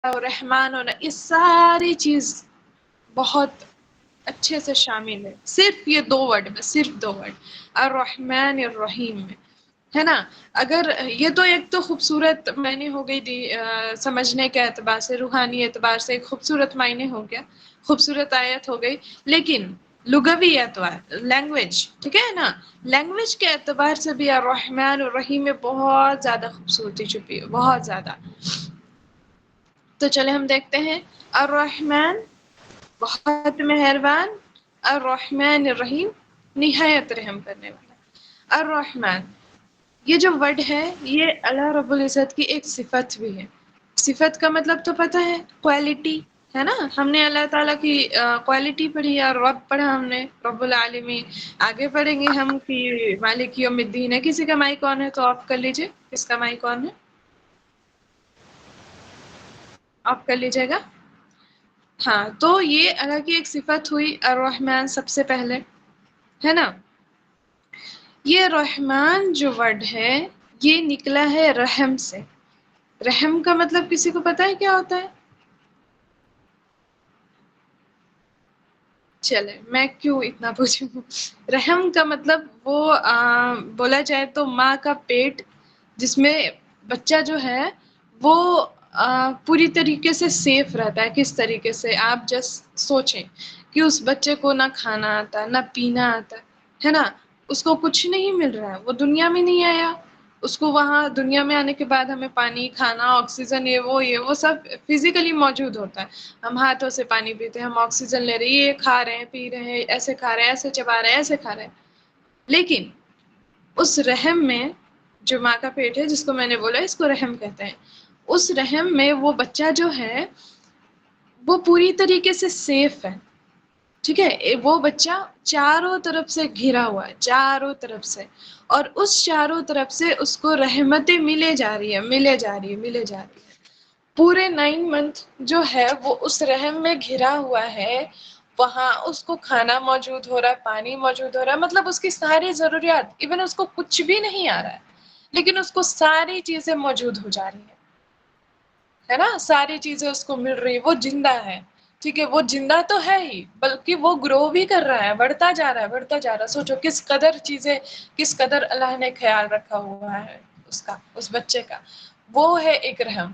اور رحمان ہونا، یہ ساری چیز بہت اچھے سے شامل ہے صرف یہ 2 ورڈ میں، صرف 2 ورڈ الرحمن الرحیم میں، ہے نا. اگر یہ تو ایک تو خوبصورت معنی ہو گئی دی سمجھنے کے اعتبار سے، روحانی اعتبار سے ایک خوبصورت معنی ہو گیا، خوبصورت آیت ہو گئی. لیکن لغوی اعتبار، لینگویج، ٹھیک ہے نا، لینگویج کے اعتبار سے بھی الرحمن الرحیم میں بہت زیادہ خوبصورتی چھپی ہے، بہت زیادہ. تو چلے ہم دیکھتے ہیں. الرحمن بہت مہربان، الرحمن الرحیم نہایت رحم کرنے والا. الرحمن یہ جو ورڈ ہے یہ اللہ رب العزت کی ایک صفت بھی ہے. صفت کا مطلب تو پتہ ہے، کوالٹی، ہے نا. ہم نے اللہ تعالیٰ کی کوالٹی پڑھی اور رب پڑھا ہم نے، رب العالمین. آگے پڑھیں گے ہم کہ مالک یوم الدین ہے. کسی کا مائک آن ہے تو آپ کر لیجئے. کس کا مائک آن ہے آپ کر لیجئے گا. ہاں، تو یہ اللہ کی ایک صفت ہوئی الرحمن سب سے پہلے، ہے نا. یہ رحمان جو ورڈ ہے یہ نکلا ہے رحم سے. رحم کا مطلب کسی کو پتہ ہے کیا ہوتا ہے؟ چلے میں کیوں اتنا پوچھوں. رحم کا مطلب وہ بولا جائے تو ماں کا پیٹ، جس میں بچہ جو ہے وہ پوری طریقے سے سیف رہتا ہے. کس طریقے سے آپ جسٹ سوچیں کہ اس بچے کو نہ کھانا آتا، نہ پینا آتا، ہے نا. اس کو کچھ نہیں مل رہا ہے، وہ دنیا میں نہیں آیا. اس کو وہاں دنیا میں آنے کے بعد ہمیں پانی، کھانا، آکسیجن، یہ وہ سب فزیکلی موجود ہوتا ہے. ہم ہاتھوں سے پانی پیتے ہیں، ہم آکسیجن لے رہے ہیں، یہ کھا رہے ہیں، پی رہے ہیں، ایسے کھا رہے ہیں، ایسے چبا رہے ہیں، ایسے کھا رہے ہیں. لیکن اس رحم میں جو ماں کا پیٹ ہے، جس کو میں نے بولا اس کو رحم کہتے ہیں، اس رحم میں وہ بچہ جو ہے وہ پوری طریقے سے سیف ہے. ٹھیک ہے، وہ بچہ چاروں طرف سے گھرا ہوا ہے، چاروں طرف سے. اور اس چاروں طرف سے اس کو رحمتیں ملے جا رہی ہے، ملے جا رہی ہے، ملے جا رہی ہے. پورے 9 منتھ جو ہے وہ اس رحم میں گھرا ہوا ہے. وہاں اس کو کھانا موجود ہو رہا ہے، پانی موجود ہو رہا ہے، مطلب اس کی ساری ضروریات، ایون اس کو کچھ بھی نہیں آ رہا ہے لیکن اس کو ساری چیزیں موجود ہو جا رہی ہیں، ہے نا. ساری چیزیں اس کو مل رہی ہیں، وہ زندہ ہے. ٹھیک ہے، وہ زندہ تو ہے ہی، بلکہ وہ گرو بھی کر رہا ہے، بڑھتا جا رہا ہے، بڑھتا جا رہا ہے. سوچو کس قدر چیزیں، کس قدر اللہ نے خیال رکھا ہوا ہے اس کا، اس بچے کا. وہ ہے ایک رحم.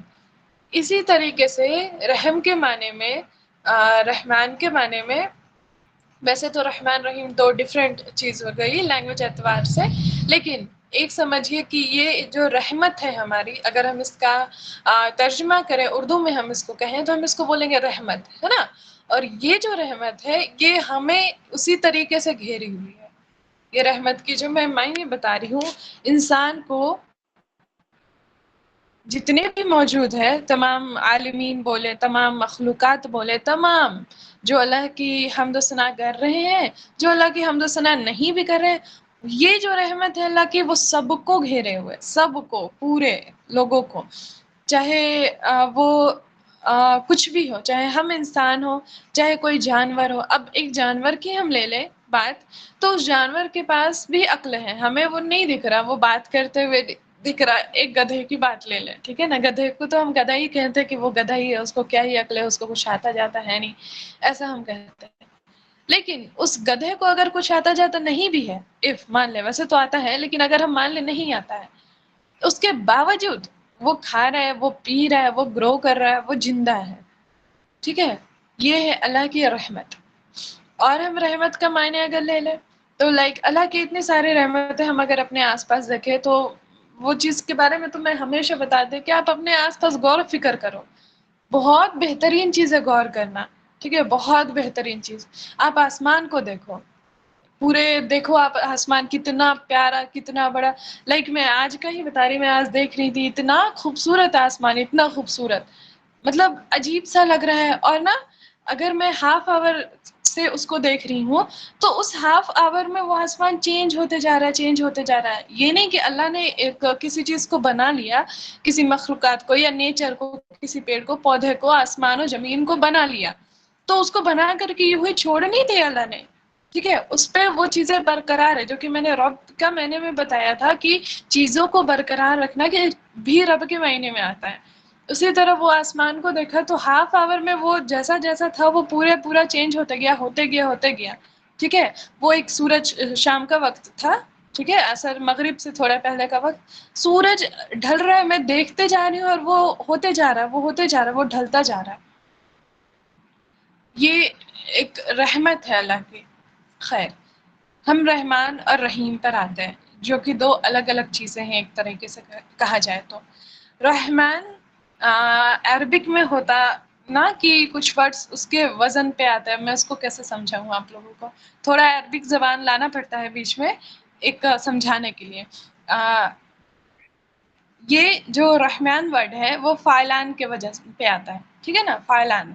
اسی طریقے سے رحم کے معنی میں، رحمان کے معنی میں، ویسے تو رحمان رحیم 2 ڈفرینٹ چیز ہو گئی لینگویج اعتبار سے، لیکن ایک سمجھیے کہ یہ جو رحمت ہے ہماری، اگر ہم اس کا ترجمہ کریں اردو میں، ہم اس کو کہیں تو ہم اس کو بولیں گے رحمت، ہے نا. اور یہ جو رحمت ہے یہ ہمیں اسی طریقے سے گھیری ہوئی ہے. یہ رحمت کی جو میں معنی بتا رہی ہوں، انسان کو جتنے بھی موجود ہے، تمام عالمین بولے، تمام مخلوقات بولے، تمام جو اللہ کی حمد و ثنا کر رہے ہیں، جو اللہ کی حمد و ثنا نہیں بھی کر رہے، یہ جو رحمت ہے اللہ کی وہ سب کو گھیرے ہوئے، سب کو، پورے لوگوں کو. چاہے وہ کچھ بھی ہو، چاہے ہم انسان ہو، چاہے کوئی جانور ہو. اب ایک جانور کی ہم لے لیں بات، تو اس جانور کے پاس بھی عقل ہے، ہمیں وہ نہیں دکھ رہا، وہ بات کرتے ہوئے دکھ رہا. ایک گدھے کی بات لے لیں، ٹھیک ہے نا. گدھے کو تو ہم گدھا ہی کہتے ہیں کہ وہ گدھا ہی ہے، اس کو کیا ہی عقل ہے، اس کو کچھ آتا جاتا ہے نہیں، ایسا ہم کہتے ہیں. لیکن اس گدھے کو اگر کچھ آتا جاتا نہیں بھی ہے، اف مان لے، ویسے تو آتا ہے لیکن اگر ہم مان لیں نہیں آتا ہے، اس کے باوجود وہ کھا رہا ہے، وہ پی رہا ہے، وہ گرو کر رہا ہے، وہ زندہ ہے. ٹھیک ہے، یہ ہے اللہ کی رحمت. اور ہم رحمت کا معنی اگر لے لیں تو اللہ کے اتنے سارے رحمت ہیں، ہم اگر اپنے آس پاس دیکھیں تو وہ چیز کے بارے میں تو میں ہمیشہ بتاتی کہ آپ اپنے آس پاس غور و فکر کرو. بہت بہترین چیز ہے غور کرنا. ٹھیک ہے، بہت بہترین چیز. آپ آسمان کو دیکھو، پورے دیکھو آپ آسمان کتنا پیارا، کتنا بڑا. میں آج کا ہی بتا رہی، میں آج دیکھ رہی تھی، اتنا خوبصورت آسمان، اتنا خوبصورت، مطلب عجیب سا لگ رہا ہے. اور نا اگر میں ہاف آور سے اس کو دیکھ رہی ہوں تو اس ہاف آور میں وہ آسمان چینج ہوتے جا رہا ہے، چینج ہوتے جا رہا ہے. یہ نہیں کہ اللہ نے ایک کسی چیز کو بنا لیا، کسی مخلوقات کو یا نیچر کو، کسی پیڑ کو، پودے کو، آسمان و زمین کو بنا لیا تو اس کو بنا کر کے یہ ہوئی چھوڑ نہیں دیا اللہ نے. ٹھیک ہے، اس پہ وہ چیزیں برقرار ہے، جو کہ میں نے رب کا معنی میں بتایا تھا کہ چیزوں کو برقرار رکھنا کہ بھی رب کے معنی میں آتا ہے. اسی طرح وہ آسمان کو دیکھا تو ہاف آور میں وہ جیسا جیسا تھا وہ پورا چینج ہوتے گیا. ٹھیک ہے، وہ ایک سورج شام کا وقت تھا، ٹھیک ہے، عصر مغرب سے تھوڑا پہلے کا وقت. سورج ڈھل رہا ہے، میں دیکھتے جا رہی ہوں اور وہ ہوتے جا رہا ہے، وہ ڈھلتا جا رہا ہے. یہ ایک رحمت ہے اللہ کی. خیر، ہم رحمان اور رحیم پر آتے ہیں، جو کہ دو الگ الگ چیزیں ہیں ایک طریقے سے کہا جائے تو. رحمان عربک میں ہوتا نا کہ کچھ ورڈز اس کے وزن پہ آتا ہے. میں اس کو کیسے سمجھاؤں آپ لوگوں کو، تھوڑا عربک زبان لانا پڑتا ہے بیچ میں ایک سمجھانے کے لیے. یہ جو رحمان ورڈ ہے وہ فائلان کے وجہ پہ آتا ہے، ٹھیک ہے نا، فائلان.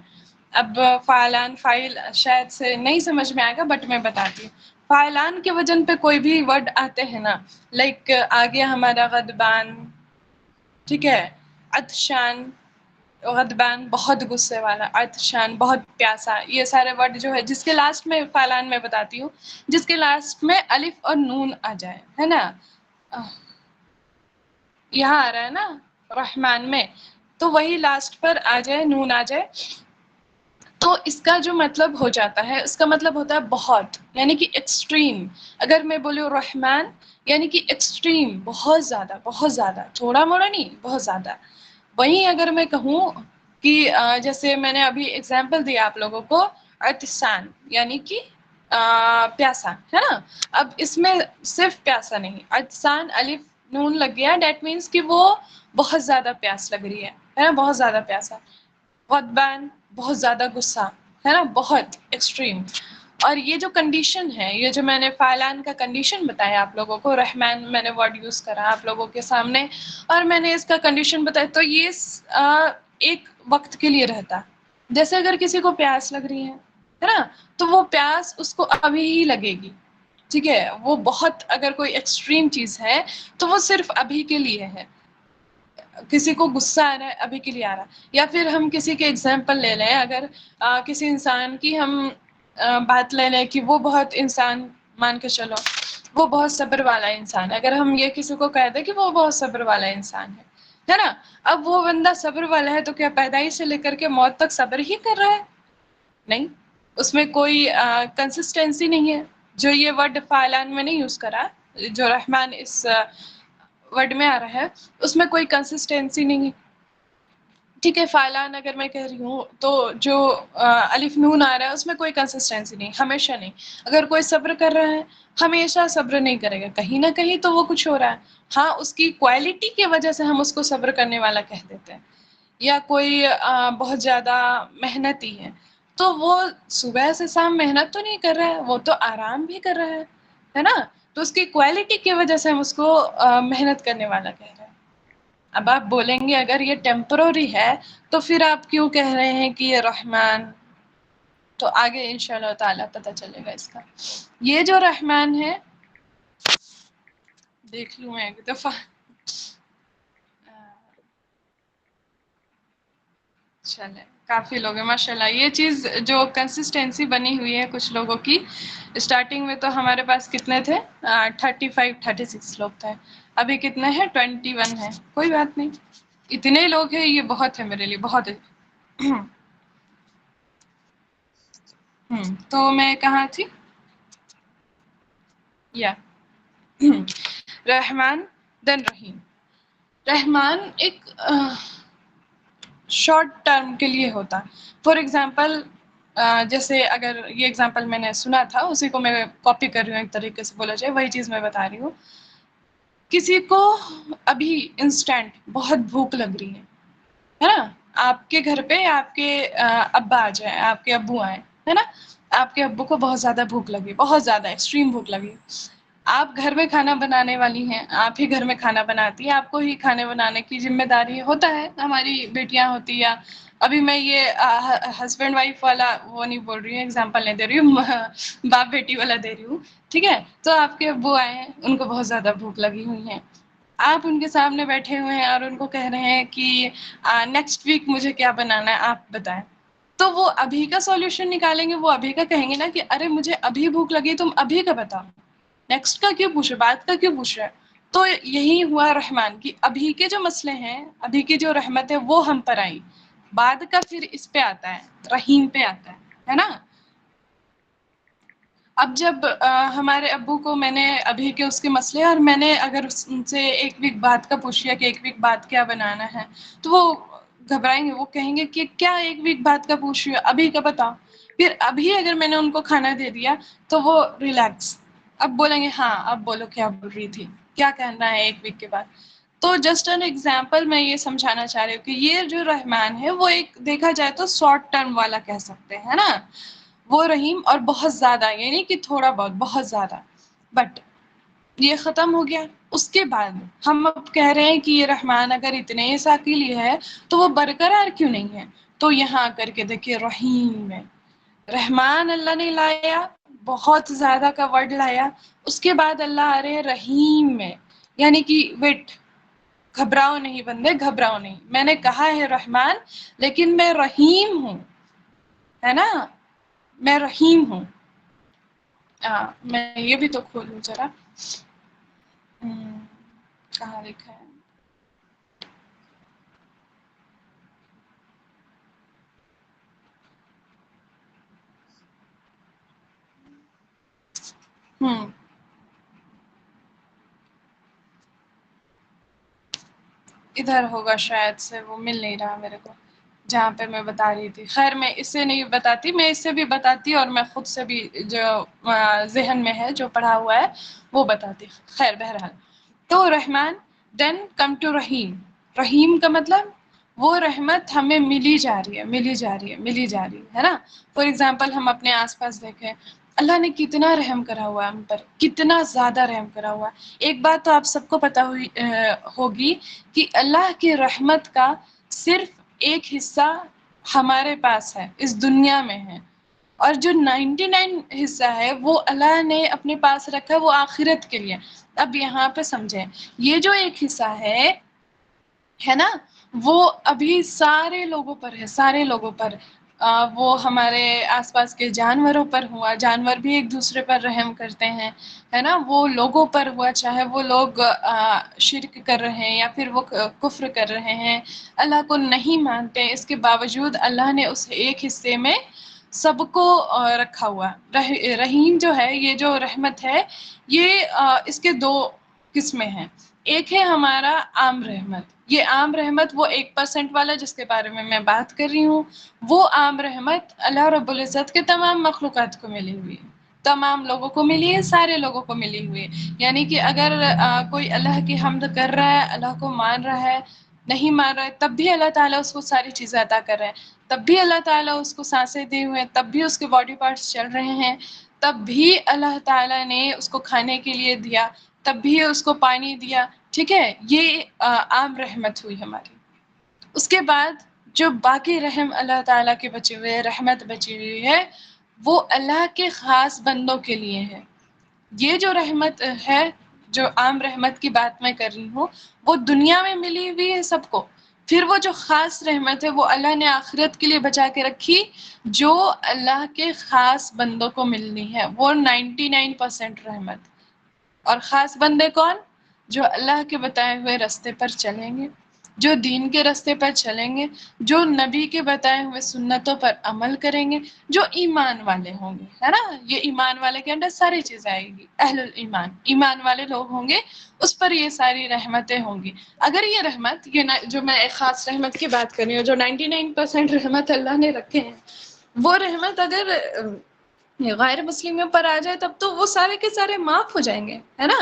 اب فائلان فائل شاید سے نہیں سمجھ میں آئے گا، بٹ میں بتاتی ہوں. فائلان کے وجن پہ کوئی بھی ورڈ آتے ہیں نا، لائک آگے ہمارا غضبان، ٹھیک ہے، عطشان. غضبان بہت غصے والا، عطشان بہت پیاسا. یہ سارے ورڈ جو ہے جس کے لاسٹ میں فائلان میں بتاتی ہوں، جس کے لاسٹ میں الف اور نون آ جائے، ہے نا. یہاں آ رہا ہے نا رحمان میں، تو وہی لاسٹ پر آ جائے، نون آ جائے، تو اس کا جو مطلب ہو جاتا ہے، اس کا مطلب ہوتا ہے بہت، یعنی کہ ایکسٹریم. اگر میں بولوں رحمان یعنی کہ ایکسٹریم، بہت زیادہ، تھوڑا موڑا نہیں، بہت زیادہ. وہیں اگر میں کہوں کہ جیسے میں نے ابھی اگزامپل دیا آپ لوگوں کو، عطشان یعنی کہ پیاسا، ہے نا. اب اس میں صرف پیاسا نہیں، عطشان الف نون لگ گیا، دیٹ مینس کہ وہ بہت زیادہ پیاس لگ رہی ہے نا، بہت زیادہ پیاسا. غضبان بہت زیادہ غصہ، ہے نا، بہت ایکسٹریم. اور یہ جو کنڈیشن ہے، یہ جو میں نے فائلان کا کنڈیشن بتایا آپ لوگوں کو، رحمان میں نے ورڈ یوز کرا آپ لوگوں کے سامنے، اور میں نے اس کا کنڈیشن بتایا، تو یہ ایک وقت کے لیے رہتا. جیسے اگر کسی کو پیاس لگ رہی ہے نا، تو وہ پیاس اس کو ابھی ہی لگے گی، ٹھیک ہے. وہ بہت اگر کوئی ایکسٹریم چیز ہے تو وہ صرف ابھی کے لیے ہے. کسی کو غصہ آ رہا ہے، ابھی کے لیے آ رہا ہے. یا پھر ہم کسی کے ایگزامپل لے لیں، اگر کسی انسان کی ہم بات لے لیں کہ وہ بہت انسان مان کے چلو وہ بہت صبر والا انسان ہے. اگر ہم یہ کسی کو کہہ دیں کہ وہ بہت صبر والا انسان ہے نا، اب وہ بندہ صبر والا ہے تو کیا پیدائش سے لے کر کے موت تک صبر ہی کر رہا ہے؟ نہیں، اس میں کوئی کنسسٹینسی نہیں ہے. جو یہ ورڈ فائلان میں نہیں یوز کرا، جو رحمان اس ورڈ میں آ رہا ہے، اس میں کوئی کنسسٹینسی نہیں. ٹھیک ہے، فائلان اگر میں کہہ رہی ہوں تو جو الف نون آ رہا ہے اس میں کوئی کنسسٹینسی نہیں، ہمیشہ نہیں. اگر کوئی صبر کر رہا ہے، ہمیشہ صبر نہیں کرے گا، کہیں نہ کہیں تو وہ کچھ ہو رہا ہے. ہاں، اس کی کوالٹی کی وجہ سے ہم اس کو صبر کرنے والا کہہ دیتے ہیں. یا کوئی بہت زیادہ محنتی ہے تو وہ صبح سے شام محنت تو نہیں کر رہا ہے، وہ تو آرام بھی کر رہا ہے نا. تو اس کی کوالٹی کی وجہ سے ہم اس کو محنت کرنے والا کہہ رہے ہیں. اب آپ بولیں گے اگر یہ ٹیمپرری ہے تو پھر آپ کیوں کہہ رہے ہیں کہ یہ رحمان؟ تو آگے انشاءاللہ تعالی پتہ چلے گا اس کا. یہ جو رحمان ہے، دیکھ لوں میں ایک دفعہ. چلے، کافی لوگ ہیں ماشاءاللہ. یہ چیز جو کنسسٹینسی بنی ہوئی ہے کچھ لوگوں کی، اسٹارٹنگ میں تو ہمارے پاس کتنے تھے، 35 36 لوگ تھے. ابھی کتنے ہیں، 21 ہیں. کوئی بات نہیں، اتنے لوگ ہیں یہ بہت ہے میرے لیے، بہت ہے. تو میں کہاں تھی؟ یا رحمان دن رحیم. رحمان ایک شارٹ ٹرم کے لیے ہوتا. فار ایگزامپل، جیسے اگر یہ ایگزامپل میں نے سنا تھا اسی کو میں کاپی کر رہی ہوں، ایک طریقے سے بولا جائے وہی چیز میں بتا رہی ہوں. کسی کو ابھی انسٹنٹ بہت بھوک لگ رہی ہے نا، آپ کے گھر پہ آپ کے ابا آ جائیں، آپ کے ابو آئیں، ہے نا. آپ کے ابو کو بہت زیادہ بھوک لگی، بہت زیادہ ایکسٹریم بھوک لگی. آپ گھر میں کھانا بنانے والی ہیں، آپ ہی گھر میں کھانا بناتی ہیں، آپ کو ہی کھانے بنانے کی ذمہ داری ہوتا ہے. ہماری بیٹیاں ہوتی یا ابھی میں یہ ہسبینڈ وائف والا وہ نہیں بول رہی ہوں، ایگزامپل نہیں دے رہی ہوں، باپ بیٹی والا دے رہی ہوں. ٹھیک ہے، تو آپ کے ابو آئے ہیں، ان کو بہت زیادہ بھوک لگی ہوئی ہے. آپ ان کے سامنے بیٹھے ہوئے ہیں اور ان کو کہہ رہے ہیں کہ نیکسٹ ویک مجھے کیا بنانا ہے آپ بتائیں. تو وہ ابھی کا سولوشن نکالیں گے، وہ ابھی کا کہیں گے نا کہ ارے مجھے ابھی بھوک لگی، تم ابھی کا بتاؤ، نیکسٹ کا کیوں پوچھ رہے، بات کا کیوں پوچھ رہے. تو یہی ہوا رحمان کی ابھی کے جو مسئلے ہیں، ابھی کی جو رحمت ہے وہ ہم پر آئی، بعد کا پھر اس پہ آتا ہے، رحیم پہ آتا ہے نا۔ اب جب ہمارے ابو کو میں نے ابھی کے اس کے مسئلے، اور میں نے اگر ان سے ایک ویک بعد کا پوچھ لیا کہ ایک ویک بعد کیا بنانا ہے، تو وہ گھبرائیں گے، وہ کہیں گے کہ کیا ایک ویک بعد کا پوچھ رہی ہو، ابھی کا بتاؤ۔ پھر ابھی اگر میں نے ان کو کھانا دے دیا تو وہ ریلیکس، اب بولیں گے ہاں اب بولو کیا بول رہی تھی، کیا کہنا ہے ایک ویک کے بعد۔ تو جسٹ این ایگزامپل میں یہ سمجھانا چاہ رہی ہوں کہ یہ جو رحمان ہے وہ ایک دیکھا جائے تو شارٹ ٹرم والا کہہ سکتے ہیں نا، وہ رحیم اور بہت زیادہ، یعنی کہ تھوڑا بہت بہت زیادہ، بٹ یہ ختم ہو گیا۔ اس کے بعد ہم اب کہہ رہے ہیں کہ یہ رحمان اگر اتنے ثاقلی ہے تو وہ برقرار کیوں نہیں ہے؟ تو یہاں آ کر کے دیکھیے رحیم میں رحمان اللہ نے لایا، بہت زیادہ کا ورڈ لایا، اس کے بعد اللہ آ رہے ہیں رحیم میں، یعنی کہ ویٹ، گھبراؤ نہیں بندے، گھبراؤ نہیں، میں نے کہا ہے رحمان لیکن میں رحیم ہوں، ہے نا، میں رحیم ہوں۔ میں یہ بھی تو کھولوں ذرا، کہاں لکھا ہے؟ ادھر ہوگا شاید سے، وہ مل نہیں رہا میرے کو جہاں پہ میں بتا رہی تھی۔ خیر میں اس سے نہیں بتاتی، میں اس سے بھی بتاتی اور میں خود سے بھی جو ذہن میں ہے جو پڑھا ہوا ہے وہ بتاتی۔ خیر بہرحال، تو رحمان دین کم ٹو رحیم۔ رحیم کا مطلب وہ رحمت ہمیں ملی جا رہی ہے، ملی جا رہی ہے، ملی جا رہی ہے نا۔ فار ایگزامپل ہم اپنے آس پاس دیکھیں، اللہ نے کتنا رحم کرا ہوا ہے ہم پر، کتنا زیادہ رحم کرا ہوا ہے۔ ایک بات تو آپ سب کو پتہ ہوگی کہ اللہ کی رحمت کا صرف ایک حصہ ہمارے پاس ہے، اس دنیا میں ہے، اور جو 99 حصہ ہے وہ اللہ نے اپنے پاس رکھا ہے، وہ آخرت کے لیے۔ اب یہاں پہ سمجھیں، یہ جو ایک حصہ ہے نا، وہ ابھی سارے لوگوں پر ہے، سارے لوگوں پر، وہ ہمارے آس پاس کے جانوروں پر ہوا، جانور بھی ایک دوسرے پر رحم کرتے ہیں، ہے نا، وہ لوگوں پر ہوا، چاہے وہ لوگ شرک کر رہے ہیں یا پھر وہ کفر کر رہے ہیں، اللہ کو نہیں مانتے، اس کے باوجود اللہ نے اس ایک حصے میں سب کو رکھا ہوا۔ رحیم جو ہے، یہ جو رحمت ہے، یہ اس کے دو قسمیں ہیں۔ ایک ہے ہمارا عام رحمت، یہ عام رحمت وہ 1% والا جس کے بارے میں میں بات کر رہی ہوں، وہ عام رحمت اللہ رب العزت کے تمام مخلوقات کو ملی ہوئی ہے، تمام لوگوں کو ملی ہے، سارے لوگوں کو ملی ہوئی ہے۔ یعنی کہ اگر کوئی اللہ کی حمد کر رہا ہے، اللہ کو مان رہا ہے، نہیں مان رہا ہے، تب بھی اللہ تعالیٰ اس کو ساری چیزیں عطا کر رہے ہیں، تب بھی اللہ تعالیٰ اس کو سانسیں دیے ہوئے ہیں، تب بھی اس کے باڈی پارٹس چل رہے ہیں، تب بھی اللہ تعالیٰ نے اس کو کھانے کے لیے دیا، تب بھی اس کو پانی دیا، ٹھیک ہے، یہ عام رحمت ہوئی ہماری۔ اس کے بعد جو باقی رحم اللہ تعالیٰ کے بچے ہوئے، رحمت بچی ہوئی ہے، وہ اللہ کے خاص بندوں کے لیے ہے۔ یہ جو رحمت ہے، جو عام رحمت کی بات میں کر رہی ہوں، وہ دنیا میں ملی ہوئی ہے سب کو، پھر وہ جو خاص رحمت ہے وہ اللہ نے آخرت کے لیے بچا کے رکھی، جو اللہ کے خاص بندوں کو ملنی ہے، وہ 99% رحمت۔ اور خاص بندے کون؟ جو اللہ کے بتائے ہوئے راستے پر چلیں گے، جو دین کے راستے پر چلیں گے، جو نبی کے بتائے ہوئے سنتوں پر عمل کریں گے، جو ایمان والے ہوں گے، ہے نا، یہ ایمان والے کے اندر ساری چیزیں آئے گی، اہل الایمان، ایمان والے لوگ ہوں گے، اس پر یہ ساری رحمتیں ہوں گی۔ اگر یہ رحمت، جو میں ایک خاص رحمت کی بات کر رہی ہوں، جو 99% رحمت اللہ نے رکھے ہیں، وہ رحمت اگر غیر مسلموں پر آ جائے تب تو وہ سارے کے سارے معاف ہو جائیں گے، ہے نا۔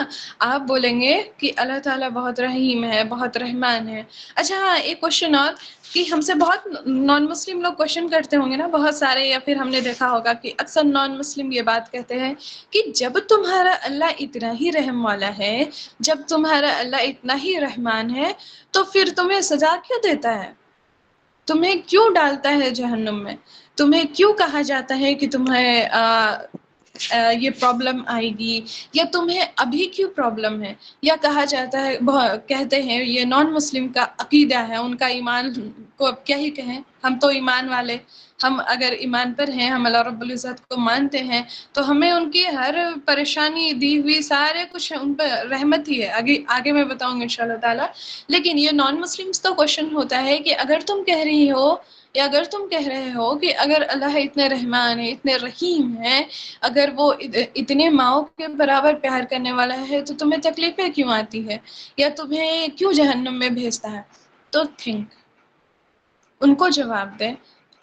آپ بولیں گے کہ اللہ تعالیٰ بہت رحیم ہے، بہت رحمان ہے۔ اچھا ہاں، ایک کوشچن اور، کہ ہم سے بہت نان مسلم لوگ کوشچن کرتے ہوں گے نا بہت سارے، یا پھر ہم نے دیکھا ہوگا کہ اکثر نان مسلم یہ بات کہتے ہیں کہ جب تمہارا اللہ اتنا ہی رحم والا ہے، جب تمہارا اللہ اتنا ہی رحمان ہے، تو پھر تمہیں سزا کیوں دیتا ہے؟ تمہیں کیوں ڈالتا ہے جہنم میں؟ تمہیں کیوں کہا جاتا ہے کہ تمہیں یہ پرابلم آئے گی، یا تمہیں ابھی کیوں پرابلم ہے؟ یا کہا جاتا ہے، کہتے ہیں، یہ نان مسلم کا عقیدہ ہے، ان کا ایمان کو اب کیا ہی کہیں، ہم تو ایمان والے، ہم اگر ایمان پر ہیں، ہم اللہ رب العزت کو مانتے ہیں، تو ہمیں ان کی ہر پریشانی دی ہوئی سارے کچھ ان پہ رحمت ہی ہے. آگے میں بتاؤں گی انشاءاللہ تعالی. لیکن یہ نان مسلمس تو کوشچن ہوتا ہے کہ اگر تم کہہ رہی ہو یا اگر تم کہہ رہے ہو کہ اگر اللہ اتنے رحمان ہے، اتنے رحیم ہے، اگر وہ اتنے ماؤں کے برابر پیار کرنے والا ہے، تو تمہیں تکلیفیں کیوں آتی ہے یا تمہیں کیوں جہنم میں بھیجتا ہے؟ تو تھنک، ان کو جواب دے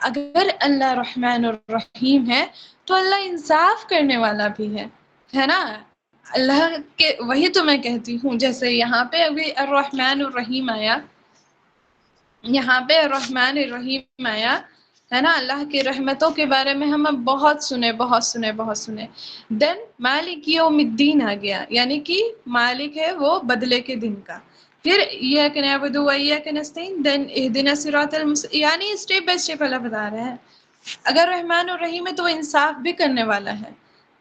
اگر اللہ رحمان الرحیم ہے تو اللہ انصاف کرنے والا بھی ہے نا. اللہ کے وہی تو میں کہتی ہوں، جیسے یہاں پہ ابھی الرحمن الرحیم آیا، یہاں پہ الرحمن الرحیم آیا ہے نا. اللہ کی رحمتوں کے بارے میں ہم اب بہت سنے. دین مالک یوم الدین آ گیا، یعنی کہ مالک ہے وہ بدلے کے دن کا. پھر ایاک نعبد و ایاک نستعین، دین اہدنا الصراط المستقیم، یعنی اسٹیپ بائی اسٹیپ اللہ بتا رہے ہیں. اگر رحمان الرحیم ہے تو وہ انصاف بھی کرنے والا ہے.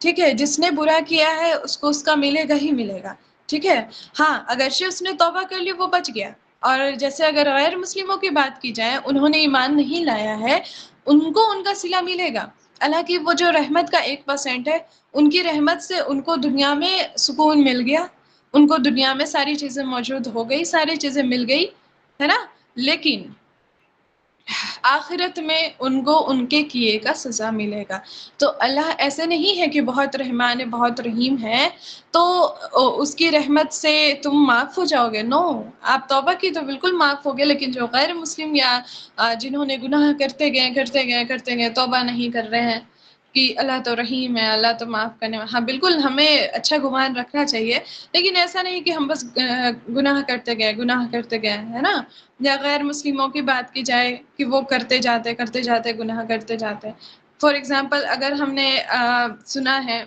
ٹھیک ہے، جس نے برا کیا ہے اس کو اس کا ملے گا ہی ملے گا. ٹھیک ہے، ہاں اگرچہ اس نے توبہ کر لی وہ بچ گیا. اور جیسے اگر غیر مسلموں کی بات کی جائے، انہوں نے ایمان نہیں لایا ہے، ان کو ان کا صلہ ملے گا. اللہ کی وہ جو رحمت کا 1% ہے، ان کی رحمت سے ان کو دنیا میں سکون مل گیا، ان کو دنیا میں ساری چیزیں موجود ہو گئی، ساری چیزیں مل گئی ہے نا. لیکن آخرت میں ان کو ان کے کیے کا سزا ملے گا. تو اللہ ایسے نہیں ہے کہ بہت رحمان ہے، بہت رحیم ہے تو اس کی رحمت سے تم معاف ہو جاؤ گے. نو، آپ توبہ کی تو بالکل معاف ہو گے، لیکن جو غیر مسلم یا جنہوں نے گناہ کرتے گئے توبہ نہیں کر رہے ہیں کہ اللہ تو رحیم ہے، اللہ تو معاف کرنے والا. ہاں بالکل ہمیں اچھا گمان رکھنا چاہیے، لیکن ایسا نہیں کہ ہم بس گناہ کرتے گئے ہے نا. یا غیر مسلموں کی بات کی جائے کہ وہ کرتے جاتے گناہ کرتے جاتے. فار ایگزامپل اگر ہم نے سنا ہے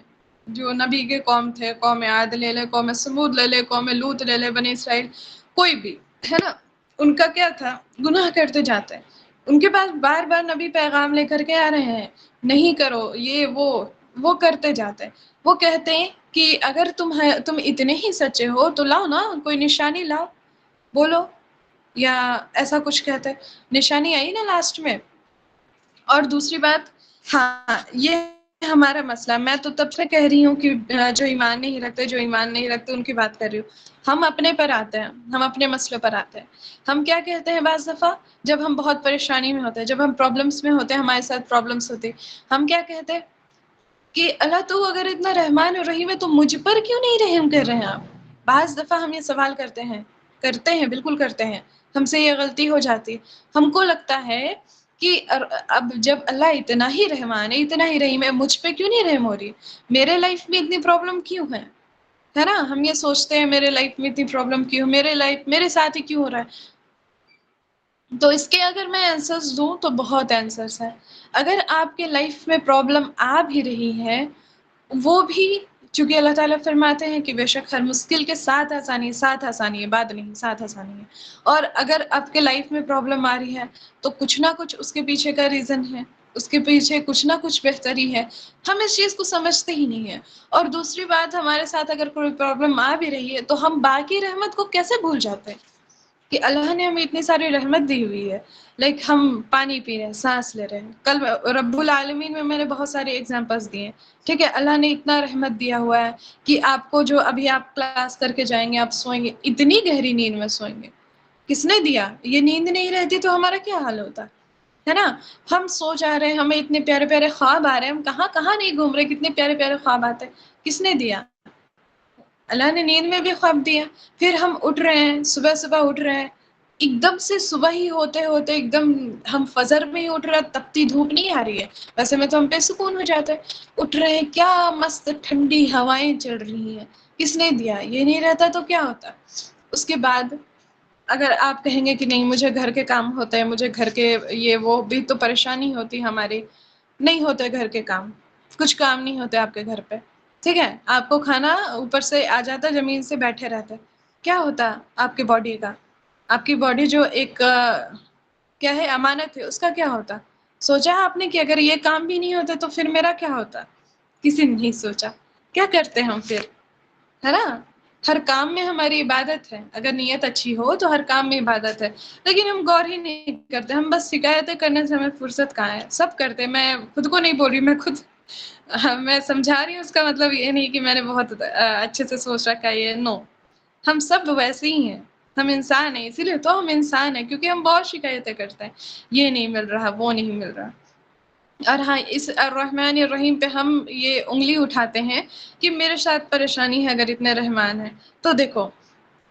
جو نبی کے قوم تھے، قوم عاد لے لے، قوم سمود لے لے، قوم لوط لے لے، بنی اسرائیل کوئی بھی ہے نا، ان کا کیا تھا؟ گناہ کرتے جاتے. ان کے پاس بار بار نبی پیغام لے کر کے آ رہے ہیں، نہیں کرو یہ وہ کرتے جاتے. وہ کہتے ہیں کہ اگر تم اتنے ہی سچے ہو تو لاؤ نا کوئی نشانی، لاؤ بولو، یا ایسا کچھ کہتے. نشانی آئی نا لاسٹ میں. اور دوسری بات، ہاں یہ ہمارا مسئلہ، میں تو تب سے کہہ رہی ہوں کہ جو ایمان نہیں رکھتے ان کی بات کر رہی ہوں. ہم اپنے پر آتے ہیں، ہم اپنے مسئلے پر آتے ہیں. ہم کیا کہتے ہیں بعض دفعہ جب ہم بہت پریشانی میں ہوتے ہیں، جب ہم پرابلمس میں ہوتے ہیں، ہمارے ساتھ پرابلمس ہوتی، ہم کیا کہتے ہیں کہ اللہ تو اگر اتنا رحمان اور رحیم ہے تو مجھ پر کیوں نہیں رحم کر رہے ہیں آپ؟ بعض دفعہ ہم یہ سوال کرتے ہیں، بالکل کرتے ہیں. ہم سے یہ غلطی ہو جاتی. ہم کو لگتا ہے کہ اب جب اللہ اتنا ہی رحمان ہے، اتنا ہی رحیم ہے، مجھ پہ کیوں نہیں رحم ہو رہی؟ میرے لائف میں اتنی پرابلم کیوں ہے نا. ہم یہ سوچتے ہیں میرے لائف میں اتنی پرابلم کیوں، میرے ساتھ ہی کیوں ہو رہا ہے. تو اس کے اگر میں آنسرز دوں تو بہت آنسرز ہیں. اگر آپ کے لائف میں پرابلم آ بھی رہی ہے، وہ بھی چونکہ اللہ تعالیٰ فرماتے ہیں کہ بے شک ہر مشکل کے ساتھ آسانی ہے، بات نہیں، ساتھ آسانی ہے. اور اگر آپ کے لائف میں پرابلم آ رہی ہے تو کچھ نہ کچھ اس کے پیچھے کا ریزن ہے، اس کے پیچھے کچھ نہ کچھ بہتری ہے. ہم اس چیز کو سمجھتے ہی نہیں ہیں. اور دوسری بات، ہمارے ساتھ اگر کوئی پرابلم آ بھی رہی ہے تو ہم باقی رحمت کو کیسے بھول جاتے ہیں کہ اللہ نے ہمیں اتنی ساری رحمت دی ہوئی ہے. لائک ہم پانی پی رہے ہیں، سانس لے رہے ہیں. کل رب العالمین میں نے بہت سارے ایگزامپلس دیے. ٹھیک ہے، اللہ نے اتنا رحمت دیا ہوا ہے کہ آپ کو جو ابھی آپ کلاس کر کے جائیں گے، آپ سوئیں گے، اتنی گہری نیند میں سوئیں گے. کس نے دیا؟ یہ نیند نہیں رہتی تو ہمارا کیا حال ہوتا ہے نا. ہم سو جا رہے ہیں، ہمیں اتنے پیارے پیارے خواب آ رہے ہیں، ہم کہاں کہاں نہیں گھوم رہے، کتنے پیارے پیارے خواب آتے ہیں. کس نے دیا؟ اللہ نے نیند میں بھی خواب دیا. پھر ہم اٹھ رہے ہیں، صبح اٹھ رہے ہیں، ایک دم سے صبح ہی ہوتے ایک دم ہم فجر میں ہی اٹھ رہے ہیں، تپتی دھوپ نہیں آ رہی ہے، ویسے میں تو ہم پہ سکون ہو جاتا ہے. اٹھ رہے ہیں، کیا مست ٹھنڈی ہوائیں چل رہی ہیں. کس نے دیا؟ یہ نہیں رہتا تو کیا ہوتا. اس کے بعد اگر آپ کہیں گے کہ نہیں مجھے گھر کے کام ہوتے ہیں، مجھے گھر کے یہ وہ بھی تو پریشانی ہوتی ہماری. نہیں ہوتے گھر کے کام، کچھ کام نہیں ہوتے آپ کے گھر پہ. ٹھیک ہے، آپ کو کھانا اوپر سے آ جاتا، زمین سے بیٹھے رہتے. کیا ہوتا آپ کے باڈی کا؟ آپ کی باڈی جو ایک کیا ہے، امانت ہے، اس کا کیا ہوتا؟ سوچا آپ نے کہ اگر یہ کام بھی نہیں ہوتا تو پھر میرا کیا ہوتا؟ کسی نے نہیں سوچا. کیا کرتے ہم پھر، ہے نا. ہر کام میں ہماری عبادت ہے، اگر نیت اچھی ہو تو ہر کام میں عبادت ہے، لیکن ہم غور ہی نہیں کرتے، ہم بس شکایتیں کرنے سے ہمیں فرصت کہاں ہے. سب کرتے، میں خود کو نہیں بول رہی، میں خود میں سمجھا رہی ہوں. اس کا مطلب یہ نہیں کہ میں نے بہت اچھے سے سوچ رکھا ہے، یہ نو، ہم سب ویسے ہی ہیں، ہم انسان ہیں، اسی لیے تو ہم انسان ہیں، کیونکہ ہم بہت شکایتیں کرتے ہیں، یہ نہیں مل رہا، وہ نہیں مل رہا. اور ہاں، اس الرحمن الرحیم پہ ہم یہ انگلی اٹھاتے ہیں کہ میرے ساتھ پریشانی ہے اگر اتنے رحمان ہے. تو دیکھو،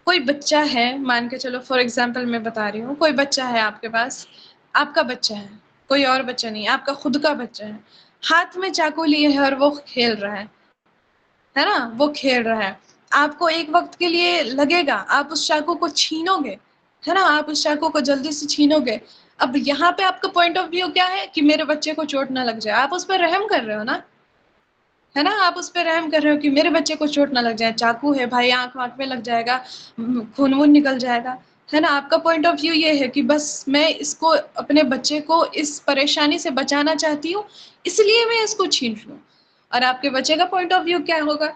کوئی بچہ ہے، مان کے چلو فار ایگزامپل میں بتا رہی ہوں، کوئی بچہ ہے آپ کے پاس، آپ کا بچہ ہے، کوئی اور بچہ نہیں، آپ کا خود کا بچہ ہے، ہاتھ میں چاقو لیے ہے اور وہ کھیل رہا ہے نا، وہ کھیل رہا ہے. آپ کو ایک وقت کے لیے لگے گا، آپ اس چاقو کو چھینو گے، ہے نا، آپ اس چاقو کو جلدی سے چھینو گے. اب یہاں پہ آپ کا پوائنٹ آف ویو کیا ہے کہ میرے بچے کو چوٹ نہ لگ جائے، آپ اس پہ رحم کر رہے ہو نا، ہے نا، آپ اس پہ رحم کر رہے ہو کہ میرے بچے کو چوٹ نہ لگ جائے، چاقو ہے بھائی، آنکھ میں لگ جائے گا، خون وون نکل جائے گا، ہے نا. آپ کا پوائنٹ آف ویو یہ ہے کہ بس میں اس کو، اپنے بچے کو اس پریشانی سے بچانا چاہتی ہوں، اس لیے میں اس کو چھین لوں. اور آپ کے بچے کا پوائنٹ آف ویو کیا ہوگا؟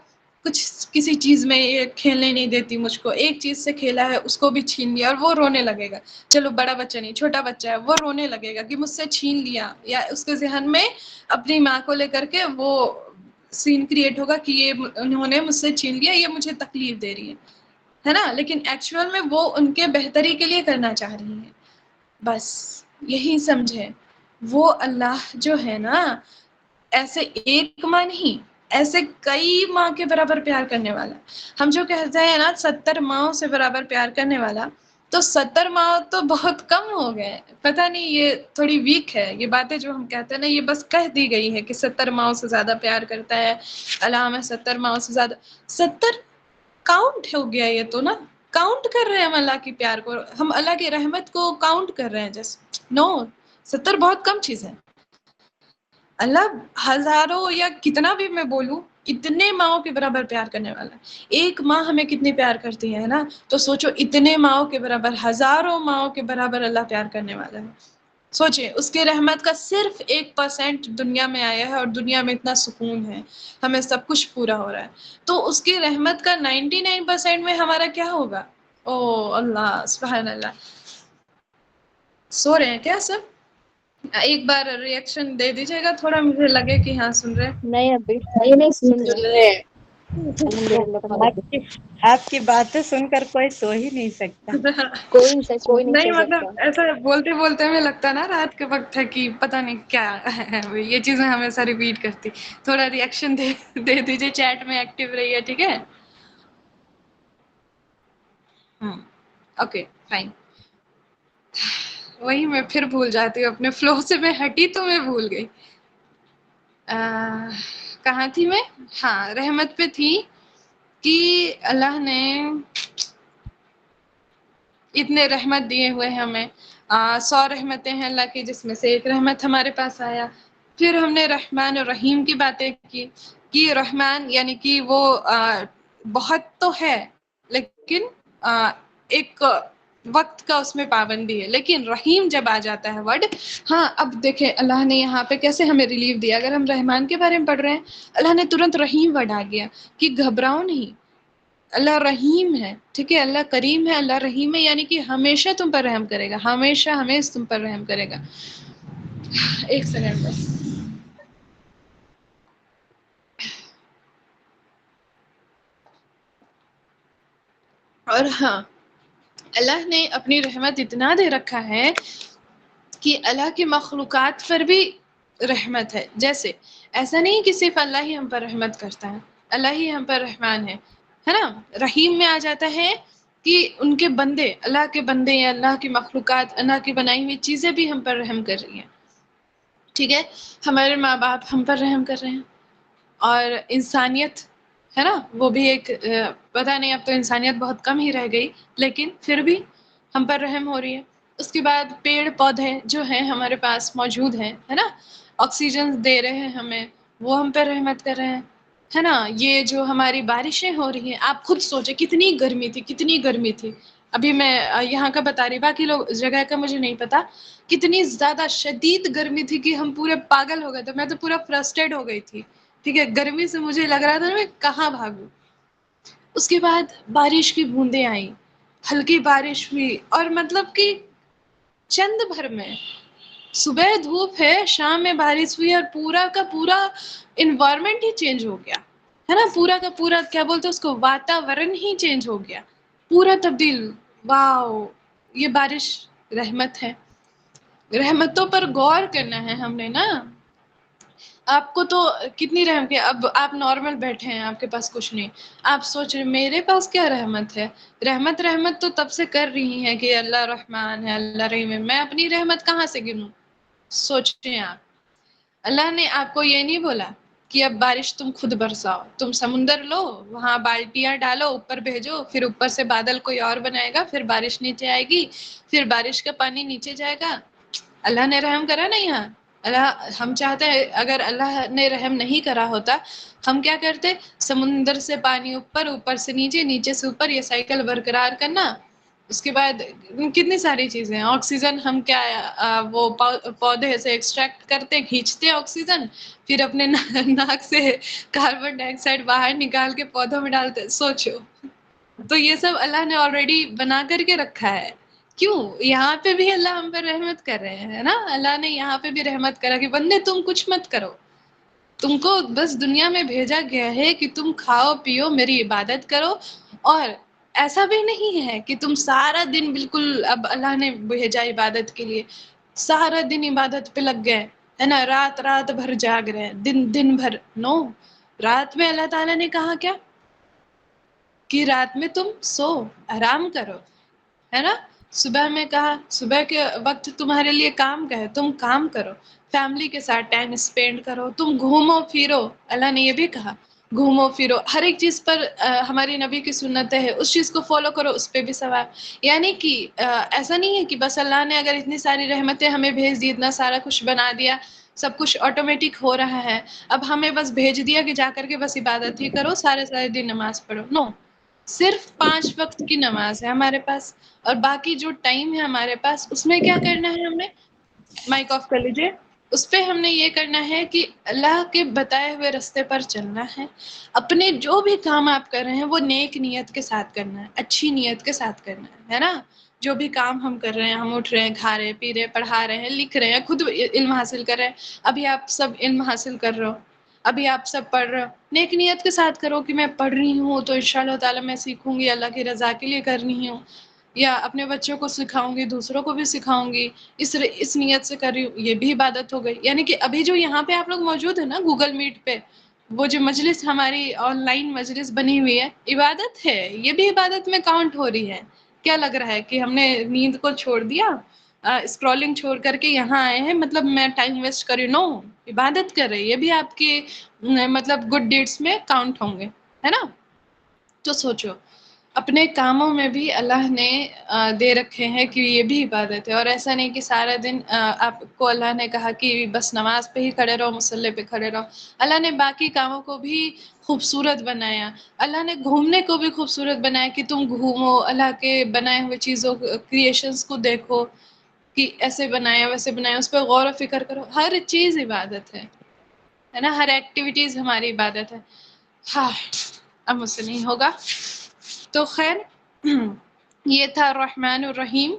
کچھ کسی چیز میں یہ کھیلنے نہیں دیتی مجھ کو، ایک چیز سے کھیلا ہے اس کو بھی چھین لیا، اور وہ رونے لگے گا. چلو بڑا بچہ نہیں، چھوٹا بچہ ہے، وہ رونے لگے گا کہ مجھ سے چھین لیا، یا اس کے ذہن میں اپنی ماں کو لے کر کے وہ سین کریٹ ہوگا کہ یہ انہوں نے مجھ سے چھین لیا، یہ مجھے تکلیف دے رہی ہے نا. لیکن ایکچوئل میں وہ ان کے بہتری کے لیے کرنا چاہ رہی ہیں. بس یہی سمجھے، وہ اللہ جو ہے نا، ایسے ایک ماں نہیں، ایسے کئی ماں کے برابر پیار کرنے والا. ہم جو کہتے ہیں نا 70 ماؤں سے برابر پیار کرنے والا، تو 70 ماں تو بہت کم ہو گئے. پتہ نہیں، یہ تھوڑی ویک ہے، یہ باتیں جو ہم کہتے ہیں نا، یہ بس کہہ دی گئی ہے کہ 70 ماؤں سے زیادہ پیار کرتا ہے اللہ، ہمیں 70 ماؤں سے زیادہ. 70 کاؤنٹ ہو گیا یہ تو نا، کاؤنٹ کر رہے ہیں ہم اللہ کی پیار کو، ہم اللہ کی رحمت کو کاؤنٹ کر رہے ہیں. جسٹ نو، 70 بہت کم چیز ہے. اللہ ہزاروں یا کتنا بھی میں بولوں، اتنے ماؤں کے برابر پیار کرنے والا ہے. ایک ماں ہمیں کتنی پیار کرتی ہے نا، تو سوچو اتنے ماؤں کے برابر، ہزاروں ماؤں کے برابر اللہ پیار کرنے والا ہے. سوچیں، اس کے رحمت کا صرف 1% دنیا میں آیا ہے، اور دنیا میں اتنا سکون ہے، ہمیں سب کچھ پورا ہو رہا ہے. تو اس کی رحمت کا 99% میں ہمارا کیا ہوگا؟ او اللہ، سبحان اللہ. سو رہے ہیں کیا سب؟ ایک بار ریئیکشن دے دیجیے گا تھوڑا، مجھے لگے کہ ہاں سن رہے. نہیں ابھی نہیں نہیں، سن رہے ہیں. الحمد للہ آپ کی آپ کی باتیں سن کر کوئی سو ہی نہیں سکتا. کوئی سچ میں نہیں نہیں سو مطلب سکتا. ایسا بولتے بولتے ہمیں لگتا نا رات کے وقت ہے کہ پتہ نہیں کیا ہے، یہ چیزیں ہمیشہ ریپیٹ کرتی. تھوڑا ریئیکشن دے دیجیے، چیٹ میں ایکٹیو رہیے، ٹھیک ہے. Okay fine. وہی میں پھر بھول جاتی ہوں، اپنے فلو سے میں ہٹی تو میں بھول گئی. کہاں تھی میں؟ ہاں، رحمت پہ تھی کہ اللہ نے اتنے رحمت دیے ہوئے ہیں ہمیں. 100 رحمتیں ہیں اللہ کی، جس میں سے ایک رحمت ہمارے پاس آیا. پھر ہم نے رحمان اور رحیم کی باتیں کی کہ رحمان یعنی کہ وہ بہت تو ہے، لیکن ایک وقت کا اس میں پابندی ہے. لیکن رحیم جب آ جاتا ہے ورڈ، ہاں اب دیکھیں اللہ نے یہاں پہ کیسے ہمیں ریلیف دیا. اگر ہم رحمان کے بارے میں پڑھ رہے ہیں، اللہ نے ترنت رحیم ورڈ آ گیا کہ گھبراؤ نہیں، اللہ رحیم ہے، ٹھیک ہے، اللہ کریم ہے، اللہ رحیم ہے، یعنی کہ ہمیشہ تم پر رحم کرے گا، ہمیشہ ہمیشہ تم پر رحم کرے گا. ایک سیکنڈ بس. اور ہاں، اللہ نے اپنی رحمت اتنا دے رکھا ہے کہ اللہ کی مخلوقات پر بھی رحمت ہے. جیسے ایسا نہیں کہ صرف اللہ ہی ہم پر رحمت کرتا ہے، اللہ ہی ہم پر رحمان ہے نا. رحیم میں آ جاتا ہے کہ ان کے بندے، اللہ کے بندے یا اللہ کی مخلوقات، اللہ کی بنائی ہوئی چیزیں بھی ہم پر رحم کر رہی ہیں. ٹھیک ہے، ہمارے ماں باپ ہم پر رحم کر رہے ہیں، اور انسانیت ہے نا، وہ بھی ایک پتہ نہیں، اب تو انسانیت بہت کم ہی رہ گئی، لیکن پھر بھی ہم پر رحم ہو رہی ہے. اس کے بعد پیڑ پودے جو ہیں ہمارے پاس موجود ہیں، ہے نا، آکسیجن دے رہے ہیں ہمیں، وہ ہم پہ رحمت کر رہے ہیں، ہے نا. یہ جو ہماری بارشیں ہو رہی ہیں، آپ خود سوچیں کتنی گرمی تھی، کتنی گرمی تھی. ابھی میں یہاں کا بتا رہی، باقی لوگ جگہ کا مجھے نہیں پتا. کتنی زیادہ شدید گرمی تھی کہ ہم پورے پاگل ہو گئے تھے. میں تو پورا فرسٹریٹ ہو گئی تھی، ٹھیک ہے، گرمی سے مجھے لگ رہا تھا نا میں کہاں بھاگوں. اس کے بعد بارش کی بوندیں آئیں، ہلکی بارش ہوئی، اور مطلب کہ چند بھر میں صبح دھوپ ہے، شام میں بارش ہوئی، اور پورا کا پورا انوائرمنٹ ہی چینج ہو گیا ہے نا، پورا کا پورا کیا بولتے ہیں اس کو، واتاورن ہی چینج ہو گیا، پورا تبدیل. واو، یہ بارش رحمت ہے. رحمتوں پر غور کرنا ہے ہم نے نا. آپ کو تو کتنی رحم کی، اب آپ نارمل بیٹھے ہیں، آپ کے پاس کچھ نہیں، آپ سوچ رہے میرے پاس کیا رحمت ہے. رحمت تو تب سے کر رہی ہے کہ اللہ رحمان ہے، اللہ رحیم ہے. میں اپنی رحمت کہاں سے گنوں؟ سوچیں آپ. اللہ نے آپ کو یہ نہیں بولا کہ اب بارش تم خود برساؤ، تم سمندر لو، وہاں بالٹیاں ڈالو، اوپر بھیجو، پھر اوپر سے بادل کوئی اور بنائے گا، پھر بارش نیچے آئے گی، پھر بارش کا پانی نیچے جائے گا. اللہ نے رحم کرا نا یہاں. اللہ، ہم چاہتے ہیں اگر اللہ نے رحم نہیں کرا ہوتا، ہم کیا کرتے؟ سمندر سے پانی اوپر، اوپر سے نیچے، نیچے سے اوپر، یہ سائیکل برقرار کرنا. اس کے بعد کتنی ساری چیزیں ہیں. آکسیجن ہم کیا وہ پودے سے ایکسٹریکٹ کرتے، کھینچتے ہیں آکسیجن، پھر اپنے ناک سے کاربن ڈائی آکسائڈ باہر نکال کے پودوں میں ڈالتے. سوچو، تو یہ سب اللہ نے آلریڈی بنا کر کے رکھا ہے. کیوں یہاں پہ بھی اللہ ہم پر رحمت کر رہے ہیں نا. اللہ نے یہاں پہ بھی رحمت کرا کہ بندے تم کچھ مت کرو، تم کو بس دنیا میں بھیجا گیا ہے کہ تم کھاؤ پیو، میری عبادت کرو. اور ایسا بھی نہیں ہے کہ تم سارا دن بالکل، اب اللہ نے بھیجا عبادت کے لیے، سارا دن عبادت پہ لگ گئے ہے نا، رات رات بھر جاگ رہے ہیں، دن دن بھر. نو، رات میں اللہ تعالیٰ نے کہا کیا کہ رات میں تم سو، آرام کرو، ہے نا. صبح میں کہا صبح کے وقت تمہارے لیے کام کا ہے، تم کام کرو، فیملی کے ساتھ ٹائم اسپینڈ کرو، تم گھومو پھرو. اللہ نے یہ بھی کہا گھومو پھرو. ہر ایک چیز پر ہماری نبی کی سنتیں ہے، اس چیز کو فالو کرو، اس پہ بھی ثواب. یعنی کہ ایسا نہیں ہے کہ بس اللہ نے اگر اتنی ساری رحمتیں ہمیں بھیج دی، اتنا سارا کچھ بنا دیا، سب کچھ آٹومیٹک ہو رہا ہے، اب ہمیں بس بھیج دیا کہ جا کر کے بس عبادت ہی کرو، سارے دن نماز پڑھو. نو، صرف 5 وقت کی نماز ہے ہمارے پاس، اور باقی جو ٹائم ہے ہمارے پاس، اس میں کیا کرنا ہے ہم نے؟ مائک آف کر لیجیے. اس پہ ہم نے یہ کرنا ہے کہ اللہ کے بتائے ہوئے راستے پر چلنا ہے. اپنے جو بھی کام آپ کر رہے ہیں وہ نیک نیت کے ساتھ کرنا ہے، اچھی نیت کے ساتھ کرنا ہے نا. جو بھی کام ہم کر رہے ہیں، ہم اٹھ رہے ہیں، کھا رہے پی رہے، پڑھا رہے ہیں، لکھ رہے ہیں، خود علم حاصل کر رہے ہیں. ابھی آپ سب علم حاصل کر رہے ہو، ابھی آپ سب پڑھ رہے ہو، نیک نیت کے ساتھ کرو کہ میں پڑھ رہی ہوں تو انشاءاللہ تعالی میں سیکھوں گی، اللہ کی رضا کے لیے کر رہی ہوں، یا اپنے بچوں کو سکھاؤں گی، دوسروں کو بھی سکھاؤں گی، اس نیت سے کر رہی ہوں. یہ بھی عبادت ہو گئی. یعنی کہ ابھی جو یہاں پہ آپ لوگ موجود ہیں نا گوگل میٹ پہ، وہ جو مجلس ہماری آن لائن مجلس بنی ہوئی ہے، عبادت ہے. یہ بھی عبادت میں کاؤنٹ ہو رہی ہے. کیا لگ رہا ہے کہ ہم نے نیند کو چھوڑ دیا، اسکرولنگ چھوڑ کر کے یہاں آئے ہیں، مطلب میں ٹائم ویسٹ کر رہی ہوں؟ نو، عبادت کر رہی ہے. یہ بھی آپ کی مطلب گڈ ڈیڈس میں کاؤنٹ ہوں گے، ہے نا. تو سوچو، اپنے کاموں میں بھی اللہ نے دے رکھے ہیں کہ یہ بھی عبادت ہے. اور ایسا نہیں کہ سارا دن آپ کو اللہ نے کہا کہ بس نماز پہ ہی کھڑے رہو، مصلی پہ کھڑے رہو. اللہ نے باقی کاموں کو بھی خوبصورت بنایا. اللہ نے گھومنے کو بھی خوبصورت بنایا کہ تم گھومو، اللہ کے بنائے ہوئے چیزوں کریشنز کو دیکھو کہ ایسے بنایا ویسے بنایا، اس پہ غور و فکر کرو. ہر چیز عبادت ہے نا. ہر ایکٹیویٹیز ہماری عبادت ہے. ہاں، اب مجھ سے نہیں ہوگا. تو خیر، یہ تھا الرحمن الرحیم،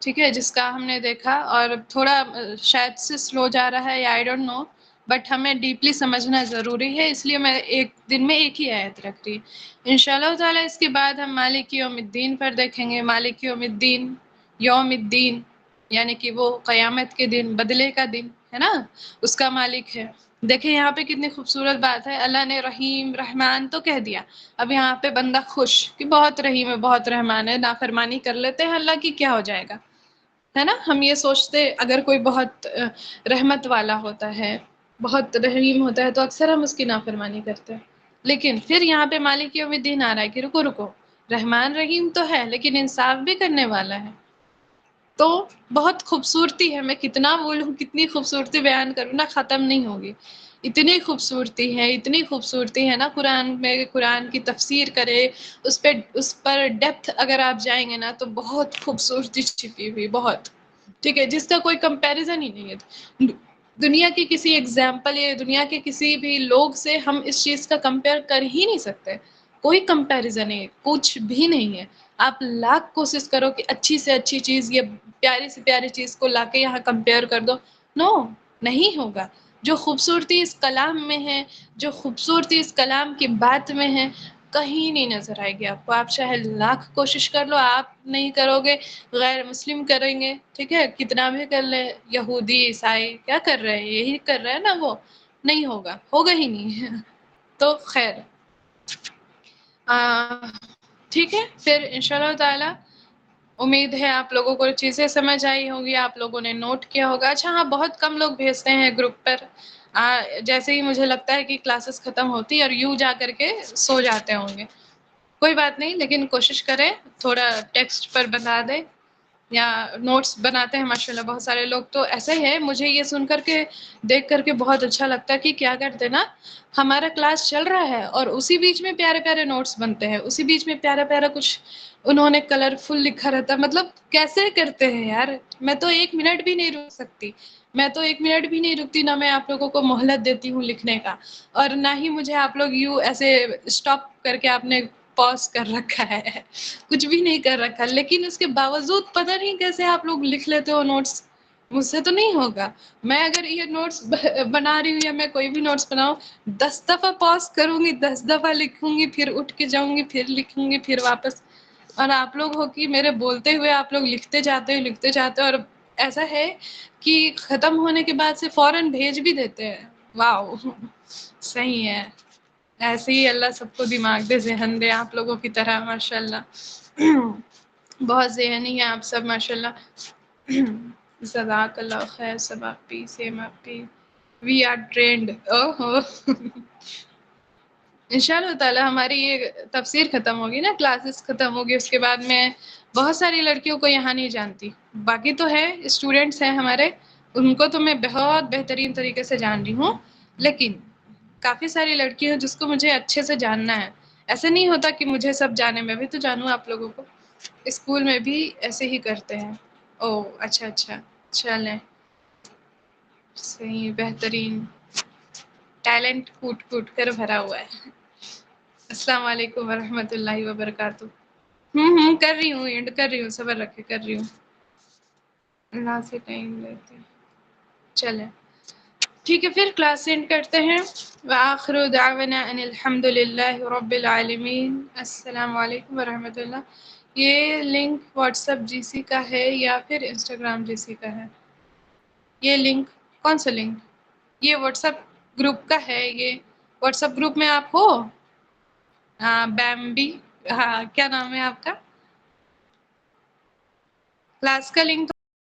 ٹھیک ہے، جس کا ہم نے دیکھا. اور تھوڑا شاید سے سلو جا رہا ہے، یا آئی ڈونٹ نو، بٹ ہمیں ڈیپلی سمجھنا ضروری ہے، اس لیے میں ایک دن میں ایک ہی آیت رکھ رہی. انشاءاللہ تعالی اس کے بعد ہم مالک یوم الدین پر دیکھیں گے. مالک یوم الدین، یوم الدین یعنی کہ وہ قیامت کے دن، بدلے کا دن ہے نا، اس کا مالک ہے. دیکھیں یہاں پہ کتنی خوبصورت بات ہے. اللہ نے رحیم رحمان تو کہہ دیا، اب یہاں پہ بندہ خوش کہ بہت رحیم ہے، بہت رحمان ہے. نافرمانی کر لیتے ہیں اللہ کی، کیا ہو جائے گا، ہے نا. ہم یہ سوچتے اگر کوئی بہت رحمت والا ہوتا ہے، بہت رحیم ہوتا ہے، تو اکثر ہم اس کی نافرمانی کرتے ہیں. لیکن پھر یہاں پہ مالک یوم الدین آ رہا ہے کہ رکو رکو، رحمان رحیم تو ہے لیکن انصاف بھی کرنے والا ہے. تو بہت خوبصورتی ہے. میں کتنا بولوں، کتنی خوبصورتی بیان کروں نا، ختم نہیں ہوگی. اتنی خوبصورتی ہے، اتنی خوبصورتی ہے نا. قرآن میں قرآن کی تفسیر کرے، اس پر ڈیپتھ اگر آپ جائیں گے نا تو بہت خوبصورتی چھپی ہوئی، بہت، ٹھیک ہے، جس کا کوئی کمپیریزن ہی نہیں ہے. دنیا کی کسی ایگزامپل یا دنیا کے کسی بھی لوگ سے ہم اس چیز کا کمپیئر کر ہی نہیں سکتے. کوئی کمپیریزن نہیں ہے، کچھ بھی نہیں ہے. آپ لاکھ کوشش کرو کہ اچھی سے اچھی چیز، یہ پیاری سے پیاری چیز کو لا کے یہاں کمپیئر کر دو، نو، نہیں ہوگا. جو خوبصورتی اس کلام میں ہے، جو خوبصورتی اس کلام کی بات میں ہے، کہیں نہیں نظر آئے گی آپ کو. آپ چاہے لاکھ کوشش کر لو، آپ نہیں کرو گے، غیر مسلم کریں گے، ٹھیک ہے، کتنا بھی کر لے، یہودی عیسائی کیا کر رہے ہیں، یہی کر رہے ہیں نا، وہ نہیں ہوگا، ہوگا ہی نہیں. تو خیر ٹھیک ہے، پھر انشاءاللہ تعالی امید ہے آپ لوگوں کو چیزیں سمجھ آئی ہوگی، آپ لوگوں نے نوٹ کیا ہوگا. اچھا ہاں، بہت کم لوگ بھیجتے ہیں گروپ پر، جیسے ہی مجھے لگتا ہے کہ کلاسز ختم ہوتی اور یوں جا کر کے سو جاتے ہوں گے. کوئی بات نہیں، لیکن کوشش کریں تھوڑا ٹیکسٹ پر بتا دیں یا نوٹس بناتے ہیں ماشاءاللہ بہت سارے لوگ. تو ایسا ہی ہے، مجھے یہ سن کر کے دیکھ کر کے بہت اچھا لگتا ہے کہ کیا کرتے نا، ہمارا کلاس چل رہا ہے اور اسی بیچ میں پیارے پیارے نوٹس بنتے ہیں، اسی بیچ میں پیارا پیارا کچھ انہوں نے کلرفل لکھا رہتا ہے. مطلب کیسے کرتے ہیں یار، میں تو 1 منٹ بھی نہیں رک سکتی، میں تو 1 منٹ بھی نہیں رکتی، نہ میں آپ لوگوں کو مہلت دیتی ہوں لکھنے کا، اور نہ ہی مجھے آپ لوگ یوں ایسے اسٹاپ کر کے آپ نے پاز کر رکھا ہے، کچھ بھی نہیں کر رکھا. لیکن اس کے باوجود پتہ نہیں کیسے آپ لوگ لکھ لیتے ہو نوٹس. مجھ سے تو نہیں ہوگا. میں اگر یہ نوٹس بنا رہی ہوں یا میں کوئی بھی نوٹس بناؤں، 10 دفعہ پاز کروں گی، 10 دفعہ لکھوں گی، پھر اٹھ کے جاؤں گی، پھر لکھوں گی، پھر واپس. اور آپ لوگ ہو کہ میرے بولتے ہوئے آپ لوگ لکھتے جاتے ہو لکھتے جاتے ہو، اور ایسا ہے کہ ختم ہونے کے بعد سے فوراً بھیج بھی دیتے ہیں. واو، صحیح ہے. ایسے ہی اللہ سب کو دماغ دے، ذہن دے آپ لوگوں کی طرح ماشاءاللہ. بہت ذہنی ہیں آپ سب ماشاءاللہ. جزاک اللہ خیر. سب آپی سیم آپی، وی آر ٹرینڈ. انشاءاللہ تعالی ہماری یہ تفسیر ختم ہوگی نا، کلاسز ختم ہوگی، اس کے بعد میں بہت ساری لڑکیوں کو یہاں نہیں جانتی، باقی تو ہے اسٹوڈینٹس ہیں ہمارے، ان کو تو میں بہت بہترین طریقے سے جان رہی ہوں، لیکن کافی ساری لڑکی ہیں جس کو مجھے اچھے سے جاننا ہے. ایسا نہیں ہوتا کہ مجھے سب جانے، میں بھی تو جانوں آپ لوگوں کو. اسکول میں بھی ایسے ہی کرتے ہیں. او اچھا اچھا، چلیں صحیح، بہترین. ٹیلنٹ کوٹ کوٹ کر بھرا ہوا ہے. السلام علیکم ورحمۃ اللہ وبرکاتہ. کر رہی ہوں، اینڈ کر رہی ہوں، صبر رکھے کر رہی ہوں. اللہ سے ٹائم لیتے چلیں ٹھیک ہے، پھر کلاس اینڈ کرتے ہیں. وآخر دعوانا ان الحمد للہ رب العالمین. السلام علیکم ورحمۃ اللہ. یہ لنک واٹس ایپ جی سی کا ہے یا پھر انسٹاگرام جی سی کا ہے؟ یہ لنک کون سا لنک؟ یہ واٹس ایپ گروپ کا ہے. یہ واٹس ایپ گروپ میں آپ ہو؟ ہاں بیمبی، ہاں کیا نام ہے آپ کا؟ کلاس کا لنک